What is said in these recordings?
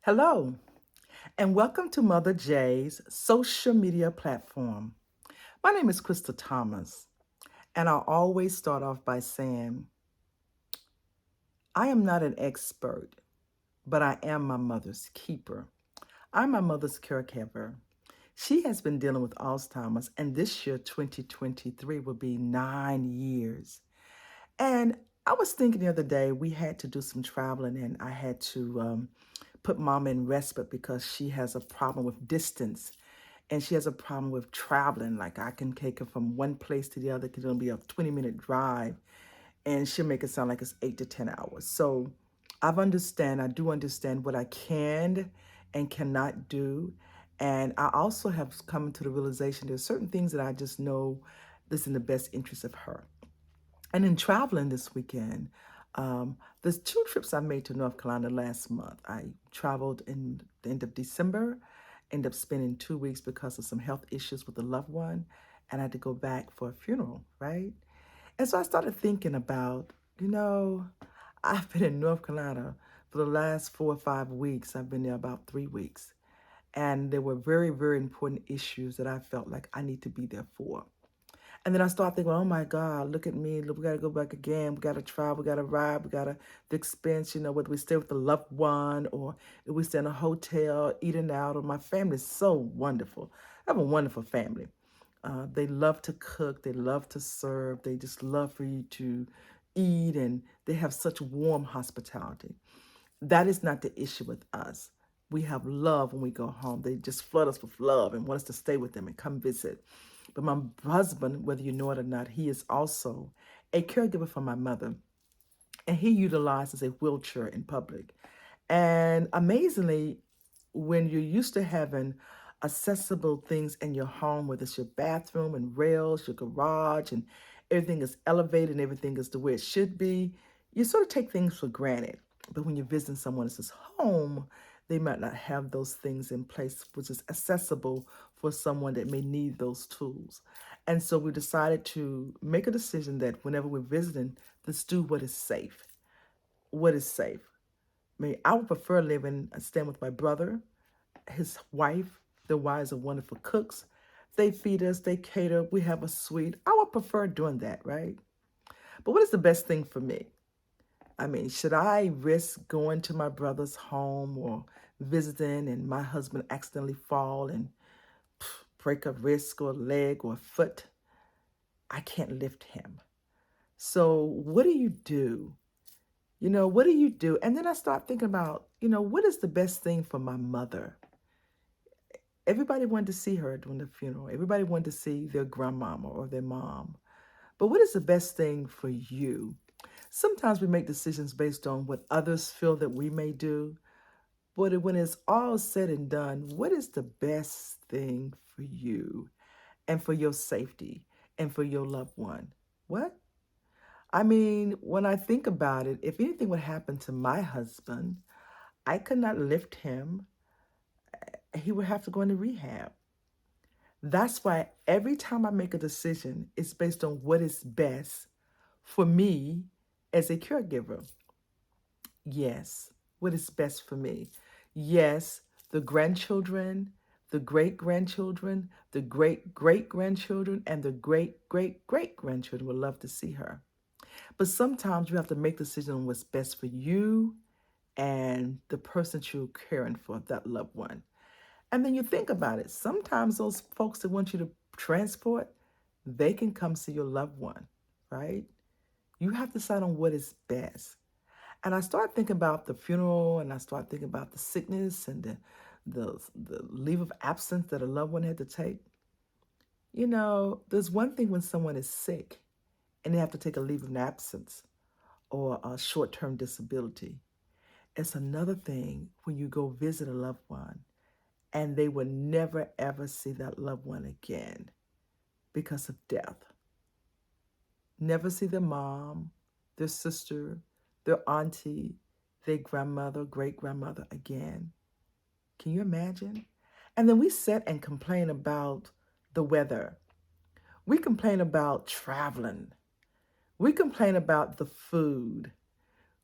Hello, and welcome to Mother J's social media platform. My name is Krista Thomas, and I'll always start off by saying, I am not an expert, but I am my mother's keeper. I'm my mother's caregiver. She has been dealing with Alzheimer's, and this year, 2023, will be 9 years. And I was thinking the other day, we had to do some traveling, and I had to put mom in respite because she has a problem with distance and she has a problem with traveling. Like I can take her from one place to the other because it'll be a 20-minute drive, and she'll make it sound like it's 8 to 10 hours. So I do understand what I can and cannot do. And I also have come to the realization there's certain things that I just know this in the best interest of her. And in traveling this weekend, there's two trips I made to North Carolina last month. I traveled in the end of December, ended up spending 2 weeks because of some health issues with a loved one, and I had to go back for a funeral, right? And so I started thinking about, you know, I've been in North Carolina for the last 4 or 5 weeks. I've been there about 3 weeks. And there were very, very important issues that I felt like I need to be there for. And then I start thinking, oh my God, look at me. Look, we got to go back again. We got to travel. We got to ride. We got to, the expense, whether we stay with a loved one or if we stay in a hotel, eating out, or my family is so wonderful. I have a wonderful family. They love to cook. They love to serve. They just love for you to eat, and they have such warm hospitality. That is not the issue with us. We have love when we go home. They just flood us with love and want us to stay with them and come visit. But my husband, whether you know it or not, he is also a caregiver for my mother, and he utilizes a wheelchair in public. And amazingly, when you're used to having accessible things in your home, whether it's your bathroom and rails, your garage, and everything is elevated and everything is the way it should be, you sort of take things for granted. But when you're visiting someone else's home, they might not have those things in place, which is accessible for someone that may need those tools. And so we decided to make a decision that whenever we're visiting, let's do what is safe. What is safe? I mean, I would prefer living, staying with my brother, his wife. Their wives are wonderful cooks. They feed us, they cater, we have a suite. I would prefer doing that, right? But what is the best thing for me? I mean, should I risk going to my brother's home or visiting and my husband accidentally fall and break a wrist or a leg or a foot? I can't lift him. So what do you do? What do you do? And then I start thinking about, what is the best thing for my mother? Everybody wanted to see her during the funeral. Everybody wanted to see their grandmama or their mom. But what is the best thing for you? Sometimes we make decisions based on what others feel that we may do. But when it's all said and done, what is the best thing for you and for your safety and for your loved one? What? I mean, when I think about it, if anything would happen to my husband, I could not lift him. He would have to go into rehab. That's why every time I make a decision, it's based on what is best for me as a caregiver. Yes, what is best for me. Yes, the grandchildren, the great grandchildren, the great great grandchildren, and the great great great grandchildren would love to see her. But sometimes you have to make decisions on what's best for you and the person that you're caring for, that loved one. And then you think about it. Sometimes those folks that want you to transport, they can come see your loved one, right? You have to decide on what is best. And I start thinking about the funeral, and I start thinking about the sickness and the leave of absence that a loved one had to take. There's one thing when someone is sick and they have to take a leave of absence or a short-term disability. It's another thing when you go visit a loved one and they will never ever see that loved one again because of death. Never see their mom, their sister, their auntie, their grandmother, great grandmother again. Can you imagine? And then we sit and complain about the weather. We complain about traveling. We complain about the food.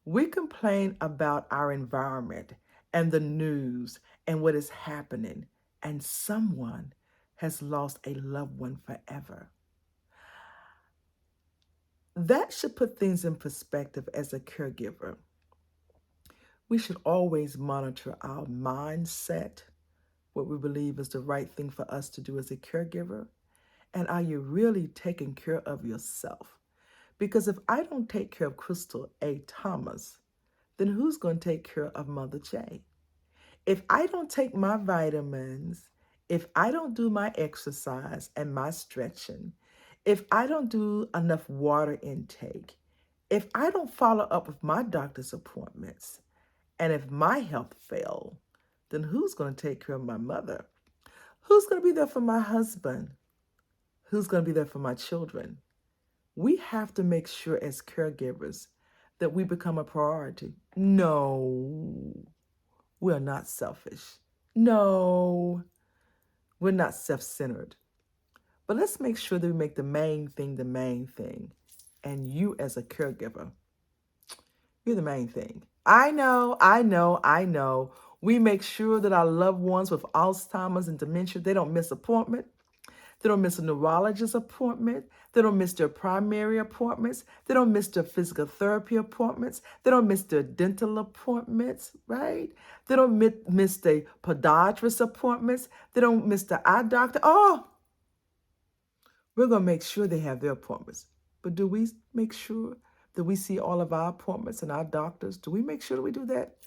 We complain about our environment. and the news and what is happening, and someone has lost a loved one forever. That should put things in perspective as a caregiver. We should always monitor our mindset, what we believe is the right thing for us to do as a caregiver, and are you really taking care of yourself? Because if I don't take care of Crystal A. Thomas, then who's going to take care of Mother J? If I don't take my vitamins, if I don't do my exercise and my stretching, if I don't do enough water intake, if I don't follow up with my doctor's appointments, and if my health fail, then who's going to take care of my mother? Who's going to be there for my husband? Who's going to be there for my children? We have to make sure as caregivers that we become a priority. No, we're not selfish. No, we're not self-centered. But let's make sure that we make the main thing the main thing. And you as a caregiver, you're the main thing. I know. We make sure that our loved ones with Alzheimer's and dementia, they don't miss appointment. They don't miss a neurologist appointment. They don't miss their primary appointments. They don't miss their physical therapy appointments. They don't miss their dental appointments, right? They don't miss the podiatrist appointments. They don't miss the eye doctor. Oh, we're going to make sure they have their appointments. But do we make sure that we see all of our appointments and our doctors? Do we make sure that we do that?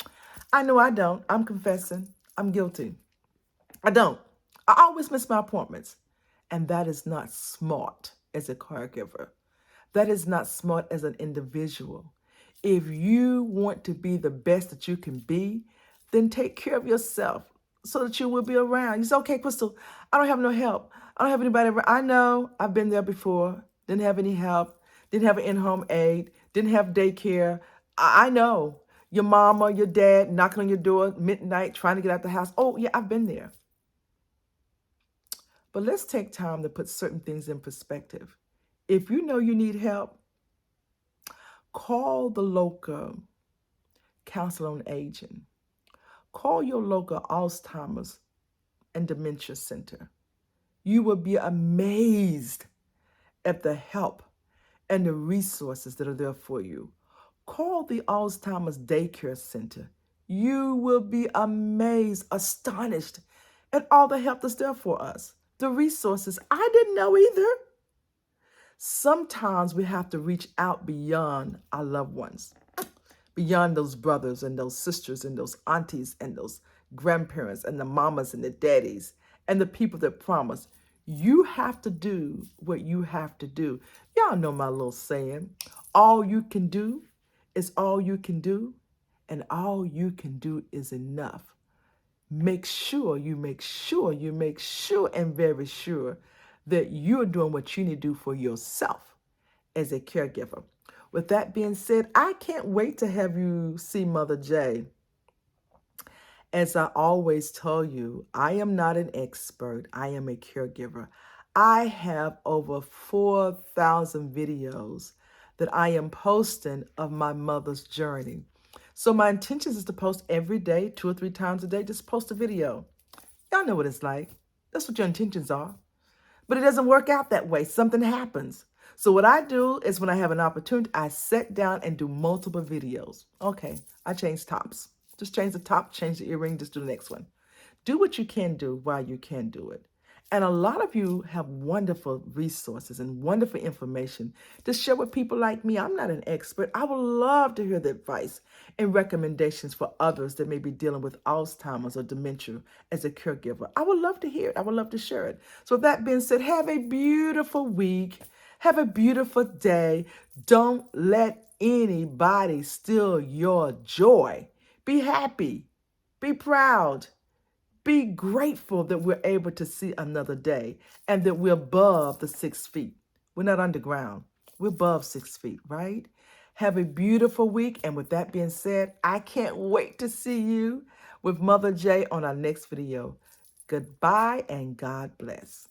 I know I don't. I'm confessing. I'm guilty. I don't. I always miss my appointments. And that is not smart as a caregiver. That is not smart as an individual. If you want to be the best that you can be, then take care of yourself so that you will be around. You say, okay, Crystal, I don't have no help. I don't have anybody around. I know, I've been there before. Didn't have any help. Didn't have an in-home aid. Didn't have daycare. I know. Your mama, your dad knocking on your door midnight trying to get out the house. Oh, yeah, I've been there. But let's take time to put certain things in perspective. If you know you need help, call the local council on aging. Call your local Alzheimer's and dementia center. You will be amazed at the help and the resources that are there for you. Call the Alzheimer's Daycare Center. You will be amazed, astonished at all the help that's there for us. The resources I didn't know either. Sometimes we have to reach out beyond our loved ones, beyond those brothers and those sisters and those aunties and those grandparents and the mamas and the daddies and the people that promise. You have to do what you have to do. Y'all know my little saying, all you can do is all you can do, and all you can do is enough. Make sure and very sure that you're doing what you need to do for yourself as a caregiver. With that being said, I can't wait to have you see Mother J. As I always tell you, I am not an expert. I am a caregiver. I have over 4,000 videos that I am posting of my mother's journey. So my intention is to post every day, 2 or 3 times a day, just post a video. Y'all know what it's like. That's what your intentions are. But it doesn't work out that way. Something happens. So what I do is when I have an opportunity, I sit down and do multiple videos. Okay, I change tops. Just change the top, change the earring, just do the next one. Do what you can do while you can do it. And a lot of you have wonderful resources and wonderful information to share with people like me. I'm not an expert. I would love to hear the advice and recommendations for others that may be dealing with Alzheimer's or dementia as a caregiver. I would love to hear it. I would love to share it. So with that being said, have a beautiful week. Have a beautiful day. Don't let anybody steal your joy. Be happy. Be proud. Be grateful that we're able to see another day and that we're above the 6 feet. We're not underground. We're above 6 feet, right? Have a beautiful week. And with that being said, I can't wait to see you with Mother J on our next video. Goodbye and God bless.